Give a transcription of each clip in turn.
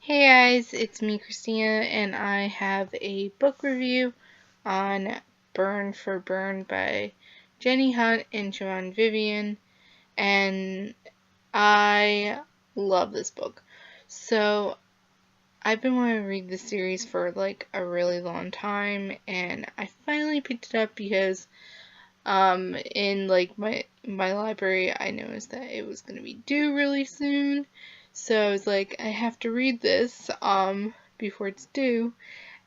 Hey guys, it's me Christina and I have a book review on Burn for Burn by Jenny Hunt and Joanne Vivian, and I love this book. So I've been wanting to read this series for like a really long time, and I finally picked it up because in like my library I noticed that it was gonna be due really soon. So I was like, I have to read this before it's due.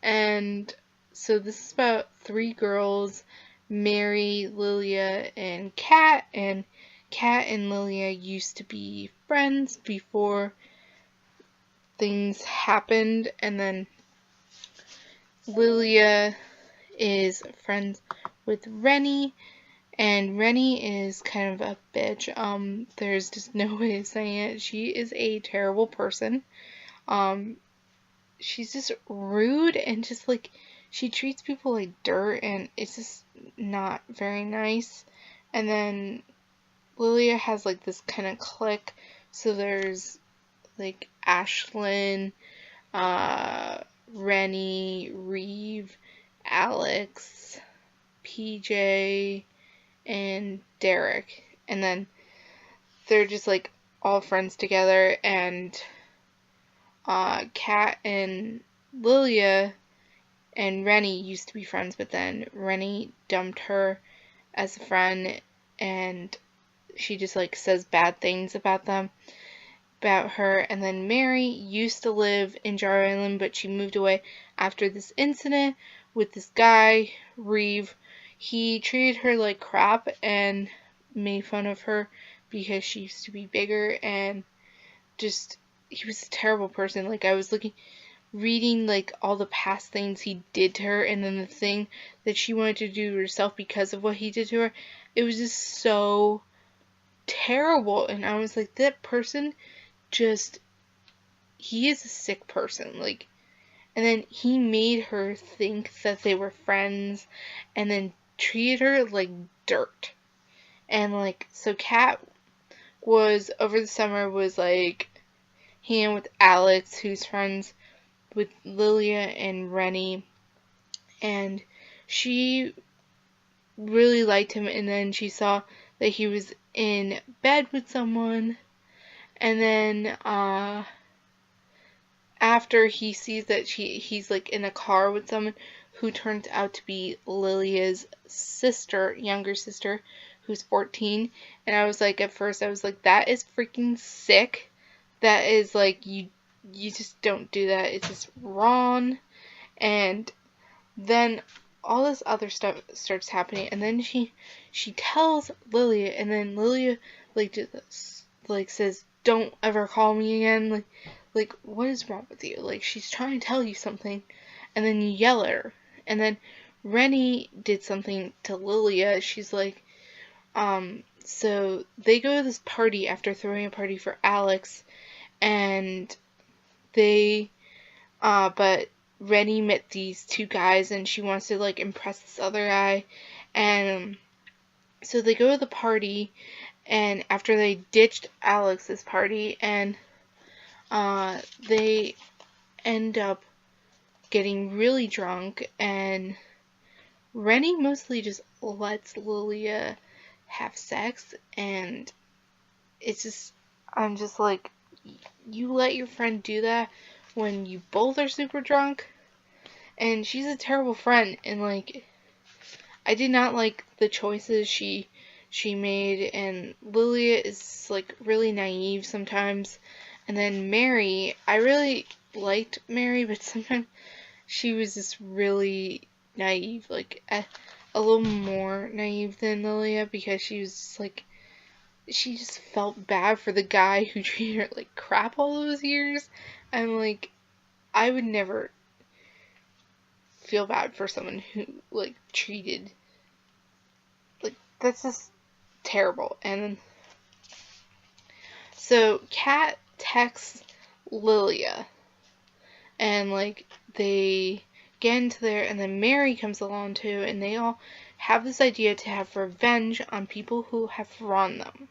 And so this is about three girls, Mary, Lilia, and Kat. And Kat and Lilia used to be friends before things happened, and then Lilia is friends with Rennie, and Rennie is kind of a bitch. There's just no way of saying it. She is a terrible person. Um, she's just rude and just like she treats people like dirt, and it's just not very nice. And then Lilia has like this kind of clique. So there's like Ashlyn, uh, Rennie, Reeve, Alex, PJ, and Derek. And then they're just like all friends together, and Kat and Lilia and Rennie used to be friends, but then Rennie dumped her as a friend, and she just like says bad things about her. And then Mary used to live in Jar Island, but she moved away after this incident with this guy, Reeve. He treated her like crap and made fun of her because she used to be bigger, and just he was a terrible person. Like, I was reading like all the past things he did to her, and then the thing that she wanted to do to herself because of what he did to her. It was just so terrible, and I was like, that person just, he is a sick person. Like, and then he made her think that they were friends, and then treated her like dirt. And like, so Kat was over the summer was like hanging with Alex, who's friends with Lilia and Rennie, and she really liked him. And then she saw that he was in bed with someone, and then after he sees that he's like in a car with someone who turns out to be Lilia's sister, younger sister, who's 14. And I was like, at first I was like, that is freaking sick. That is like, you just don't do that. It's just wrong. And then all this other stuff starts happening, and then she tells Lilia, and then Lilia like just like says, don't ever call me again. Like what is wrong with you? Like, she's trying to tell you something, and then you yell at her. And then Rennie did something to Lilia. She's like, so they go to this party after throwing a party for Alex, and they but Rennie met these two guys, and she wants to like impress this other guy. And so they go to the party, and after they ditched Alex's party, and they end up getting really drunk, and Rennie mostly just lets Lilia have sex. And it's just, I'm just like, you let your friend do that when you both are super drunk? And she's a terrible friend, and like, I did not like the choices she made. And Lilia is like really naive sometimes. And then Mary, I really liked Mary, but sometimes she was just really naive, like a little more naive than Lilia, because she was just like, she just felt bad for the guy who treated her like crap all those years. I'm like, I would never feel bad for someone who like treated, like, that's just terrible. And so Kat texts Lilia, and like they get into there, and then Mary comes along too, and they all have this idea to have revenge on people who have wronged them.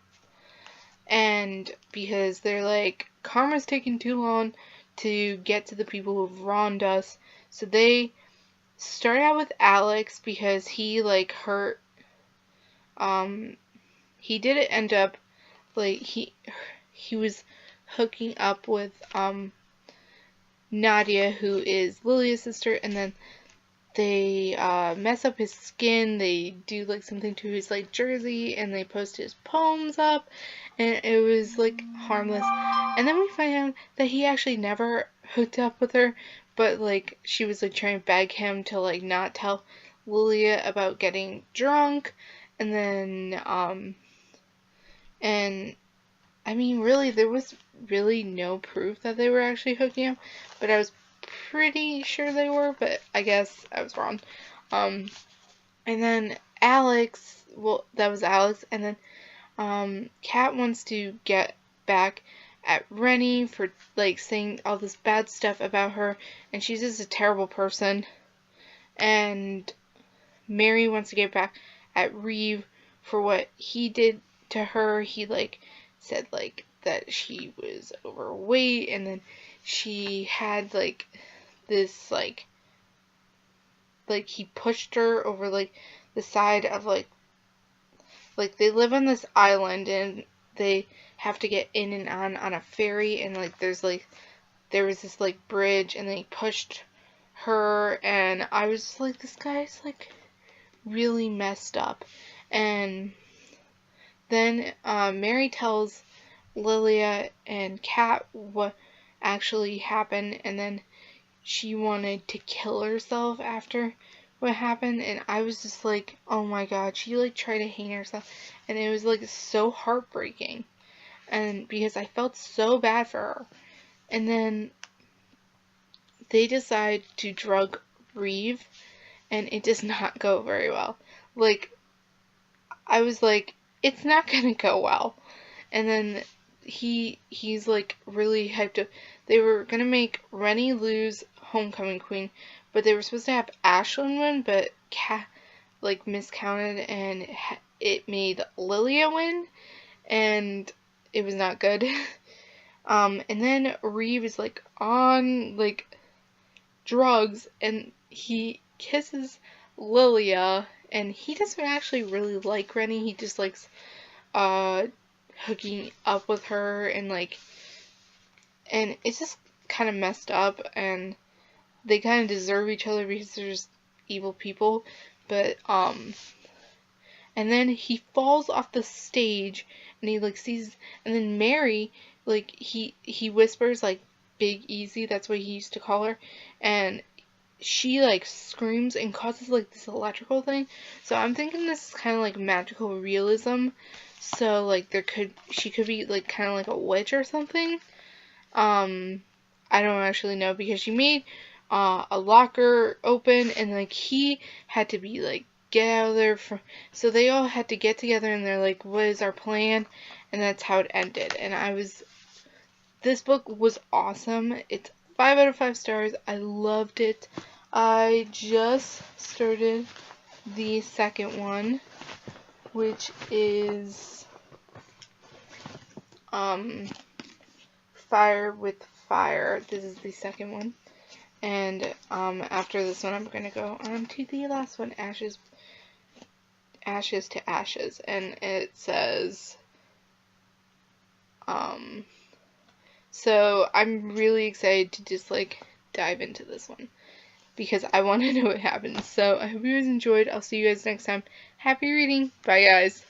And because they're like, karma's taking too long to get to the people who've wronged us. So they start out with Alex because he like hurt. He didn't end up like he was hooking up with Nadia, who is Lilia's sister, and then they mess up his skin. They do like something to his like jersey, and they post his poems up, and it was like harmless. And then we find out that he actually never hooked up with her, but like she was like trying to beg him to like not tell Lilia about getting drunk, and then and I mean really there was really no proof that they were actually hooking up, but I was pretty sure they were, but I guess I was wrong. And then Alex, well, that was Alex, and then Kat wants to get back at Rennie for like saying all this bad stuff about her, and she's just a terrible person. And Mary wants to get back at Reeve for what he did to her. He like said like that she was overweight, and then she had like this like he pushed her over like the side of like they live on this island, and they have to get in and on a ferry, and like there was this like bridge, and they pushed her, and I was just like, this guy's like really messed up. And then Mary tells Lilia and Kat what actually happened, and then she wanted to kill herself after what happened, and I was just like, oh my god, she like tried to hang herself, and it was like so heartbreaking, and because I felt so bad for her. And then they decide to drug Reeve, and it does not go very well. Like, I was like, it's not gonna go well. And then he's like really hyped up. They were gonna make Rennie lose homecoming queen, but they were supposed to have Ashlyn win, but Kat like miscounted, and it made Lilia win, and it was not good. And then Reeve is like on like drugs, and he kisses Lilia, and he doesn't actually really like Rennie. He just likes hooking up with her, and like, and it's just kind of messed up, and they kind of deserve each other because they're just evil people. But and then he falls off the stage, and he like sees, and then Mary like he whispers like Big Easy, that's what he used to call her, and she like screams and causes like this electrical thing. So I'm thinking this is kind of like magical realism. So like she could be like kind of like a witch or something. I don't actually know, because she made a locker open, and like he had to be like, get out of there. So they all had to get together, and they're like, what is our plan? And that's how it ended. And this book was awesome. It's 5 out of 5 stars. I loved it. I just started the second one, which is Fire with Fire. This is the second one. And after this one, I'm going to go on to the last one, Ashes to Ashes. And it says, so I'm really excited to just like dive into this one, because I want to know what happens. So I hope you guys enjoyed. I'll see you guys next time. Happy reading. Bye, guys.